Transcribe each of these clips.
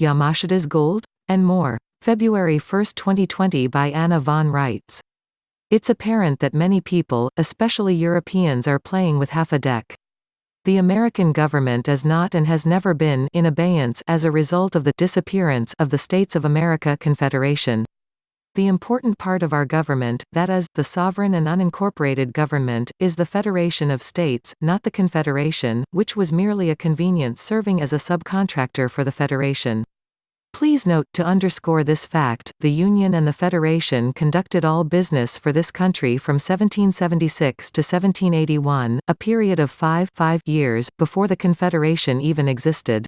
Yamashita's gold? And more. February 1, 2020 by Anna von Reitz. It's apparent that many people, especially Europeans, are playing with half a deck. The American government is not and has never been in abeyance as a result of the disappearance of the States of America Confederation. The important part of our government, that is, the sovereign and unincorporated government, is the Federation of States, not the Confederation, which was merely a convenience serving as a subcontractor for the Federation. Please note, to underscore this fact, the Union and the Federation conducted all business for this country from 1776 to 1781, a period of five years, before the Confederation even existed.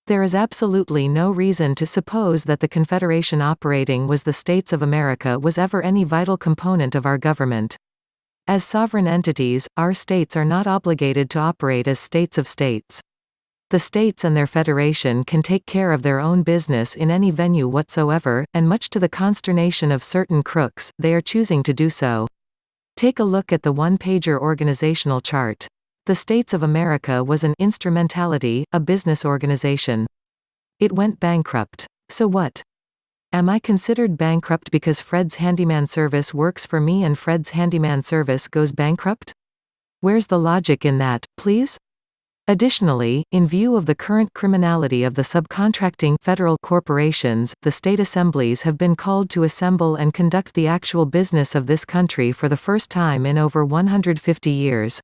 There is absolutely no reason to suppose that the Confederation operating was the States of America was ever any vital component of our government. As sovereign entities, our states are not obligated to operate as states of states. The states and their federation can take care of their own business in any venue whatsoever, and much to the consternation of certain crooks, they are choosing to do so. Take a look at the one-pager organizational chart. The States of America was an instrumentality, a business organization. It went bankrupt. So what? Am I considered bankrupt because Fred's handyman service works for me and Fred's handyman service goes bankrupt? Where's the logic in that, please? Additionally, in view of the current criminality of the subcontracting federal corporations, the state assemblies have been called to assemble and conduct the actual business of this country for the first time in over 150 years.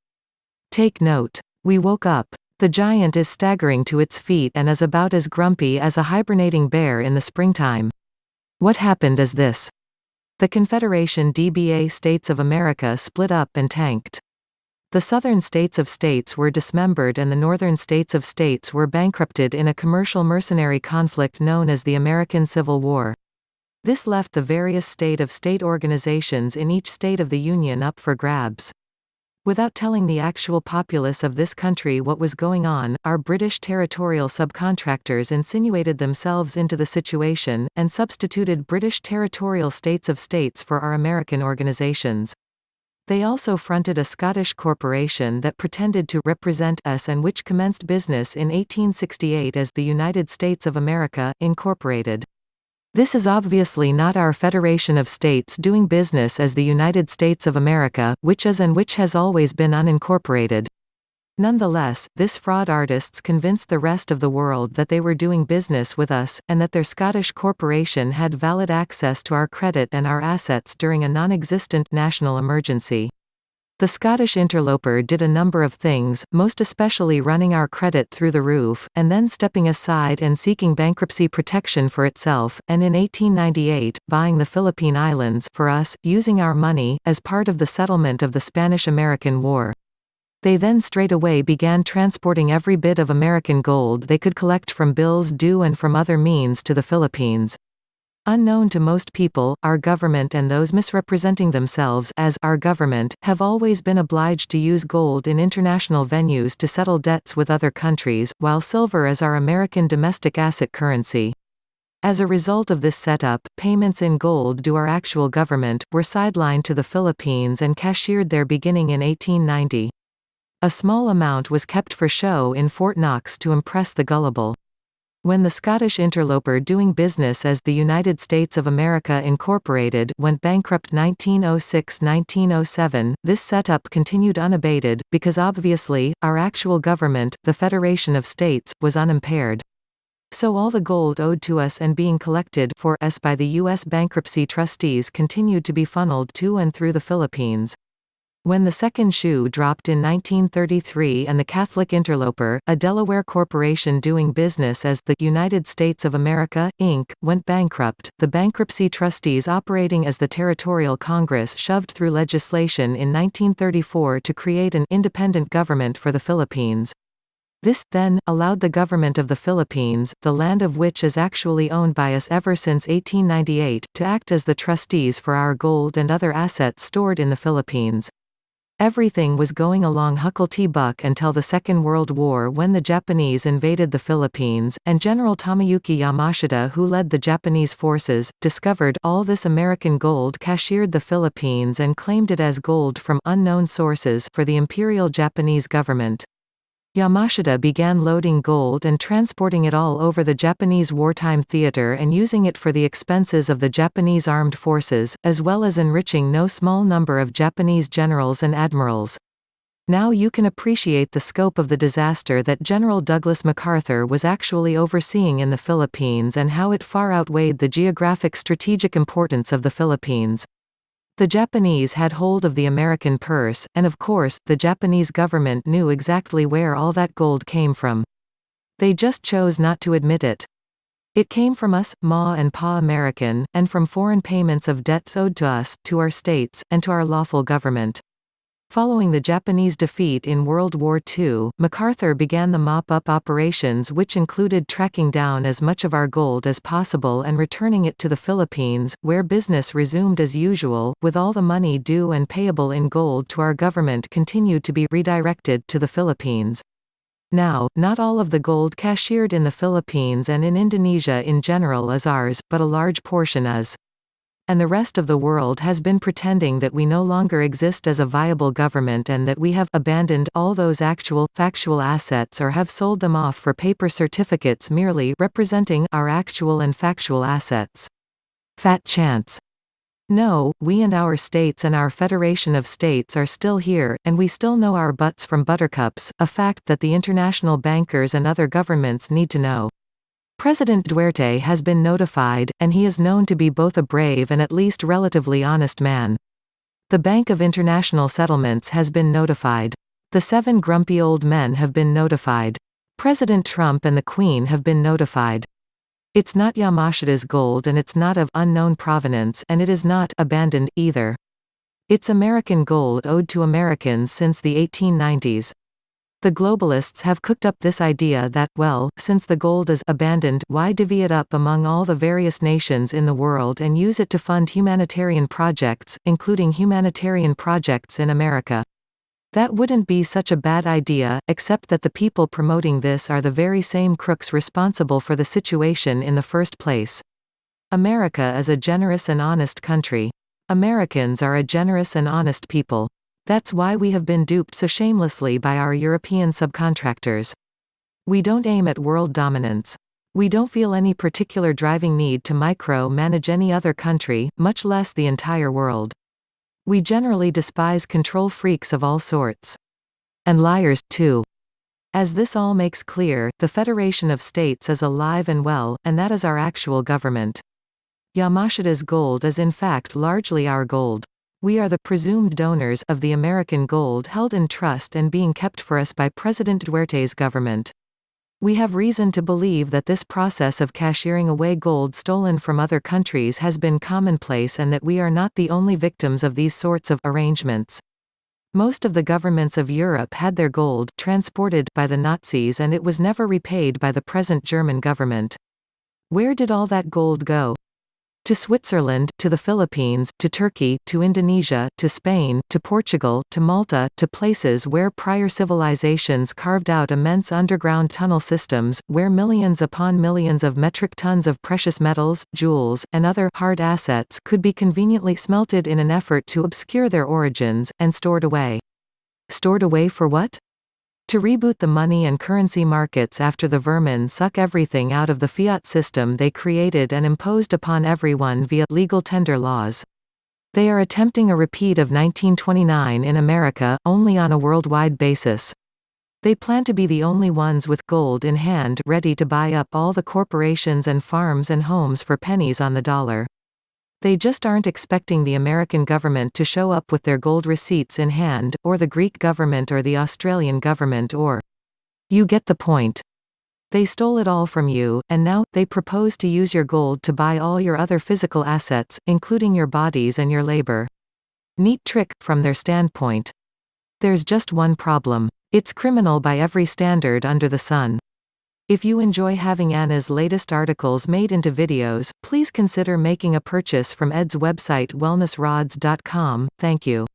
Take note. We woke up. The giant is staggering to its feet and is about as grumpy as a hibernating bear in the springtime. What happened is this. The Confederation DBA States of America split up and tanked. The southern states of states were dismembered and the northern states of states were bankrupted in a commercial mercenary conflict known as the American Civil War. This left the various state-of-state organizations in each state of the Union up for grabs. Without telling the actual populace of this country what was going on, our British territorial subcontractors insinuated themselves into the situation, and substituted British territorial states of states for our American organizations. They also fronted a Scottish corporation that pretended to represent us and which commenced business in 1868 as the United States of America, Incorporated. This is obviously not our Federation of States doing business as the United States of America, which is and which has always been unincorporated. Nonetheless, this fraud artists convinced the rest of the world that they were doing business with us, and that their Scottish corporation had valid access to our credit and our assets during a non-existent national emergency. The Scottish interloper did a number of things, most especially running our credit through the roof, and then stepping aside and seeking bankruptcy protection for itself, and in 1898, buying the Philippine Islands for us, using our money, as part of the settlement of the Spanish-American War. They then straightaway began transporting every bit of American gold they could collect from bills due and from other means to the Philippines. Unknown to most people, our government and those misrepresenting themselves as our government have always been obliged to use gold in international venues to settle debts with other countries, while silver is our American domestic asset currency. As a result of this setup, payments in gold to our actual government were sidelined to the Philippines and cashiered there beginning in 1890. A small amount was kept for show in Fort Knox to impress the gullible. When the Scottish interloper doing business as the United States of America Incorporated went bankrupt 1906–1907, this setup continued unabated, because obviously, our actual government, the Federation of States, was unimpaired. So all the gold owed to us and being collected for us by the U.S. bankruptcy trustees continued to be funneled to and through the Philippines. When the second shoe dropped in 1933 and the Catholic interloper, a Delaware corporation doing business as the United States of America, Inc., went bankrupt, the bankruptcy trustees operating as the Territorial Congress shoved through legislation in 1934 to create an independent government for the Philippines. This, then, allowed the government of the Philippines, the land of which is actually owned by us ever since 1898, to act as the trustees for our gold and other assets stored in the Philippines. Everything was going along huckle-buck until the Second World War, when the Japanese invaded the Philippines, and General Tomoyuki Yamashita, who led the Japanese forces, discovered all this American gold, cashiered the Philippines and claimed it as gold from unknown sources for the Imperial Japanese government. Yamashita began loading gold and transporting it all over the Japanese wartime theater and using it for the expenses of the Japanese armed forces, as well as enriching no small number of Japanese generals and admirals. Now you can appreciate the scope of the disaster that General Douglas MacArthur was actually overseeing in the Philippines and how it far outweighed the geographic strategic importance of the Philippines. The Japanese had hold of the American purse, and of course, the Japanese government knew exactly where all that gold came from. They just chose not to admit it. It came from us, Ma and Pa American, and from foreign payments of debts owed to us, to our states, and to our lawful government. Following the Japanese defeat in World War II, MacArthur began the mop-up operations, which included tracking down as much of our gold as possible and returning it to the Philippines, where business resumed as usual, with all the money due and payable in gold to our government continued to be redirected to the Philippines. Now, not all of the gold cashiered in the Philippines and in Indonesia in general is ours, but a large portion is. And the rest of the world has been pretending that we no longer exist as a viable government and that we have abandoned all those actual, factual assets or have sold them off for paper certificates merely representing our actual and factual assets. Fat chance. No, we and our states and our Federation of States are still here, and we still know our butts from buttercups, a fact that the international bankers and other governments need to know. President Duarte has been notified, and he is known to be both a brave and at least relatively honest man. The Bank of International Settlements has been notified. The 7 grumpy old men have been notified. President Trump and the Queen have been notified. It's not Yamashita's gold and it's not of unknown provenance and it is not abandoned either. It's American gold owed to Americans since the 1890s. The globalists have cooked up this idea that, well, since the gold is abandoned, why divvy it up among all the various nations in the world and use it to fund humanitarian projects, including humanitarian projects in America? That wouldn't be such a bad idea, except that the people promoting this are the very same crooks responsible for the situation in the first place. America is a generous and honest country. Americans are a generous and honest people. That's why we have been duped so shamelessly by our European subcontractors. We don't aim at world dominance. We don't feel any particular driving need to micro-manage any other country, much less the entire world. We generally despise control freaks of all sorts. And liars, too. As this all makes clear, the Federation of States is alive and well, and that is our actual government. Yamashita's gold is in fact largely our gold. We are the presumed donors of the American gold held in trust and being kept for us by President Duarte's government. We have reason to believe that this process of cashiering away gold stolen from other countries has been commonplace and that we are not the only victims of these sorts of arrangements. Most of the governments of Europe had their gold transported by the Nazis and it was never repaid by the present German government. Where did all that gold go? To Switzerland, to the Philippines, to Turkey, to Indonesia, to Spain, to Portugal, to Malta, to places where prior civilizations carved out immense underground tunnel systems, where millions upon millions of metric tons of precious metals, jewels, and other hard assets could be conveniently smelted in an effort to obscure their origins, and stored away. Stored away for what? To reboot the money and currency markets after the vermin suck everything out of the fiat system they created and imposed upon everyone via legal tender laws. They are attempting a repeat of 1929 in America, only on a worldwide basis. They plan to be the only ones with gold in hand ready to buy up all the corporations and farms and homes for pennies on the dollar. They just aren't expecting the American government to show up with their gold receipts in hand, or the Greek government or the Australian government or... You get the point. They stole it all from you, and now, they propose to use your gold to buy all your other physical assets, including your bodies and your labor. Neat trick, from their standpoint. There's just one problem. It's criminal by every standard under the sun. If you enjoy having Anna's latest articles made into videos, please consider making a purchase from Ed's website wellnessrods.com. Thank you.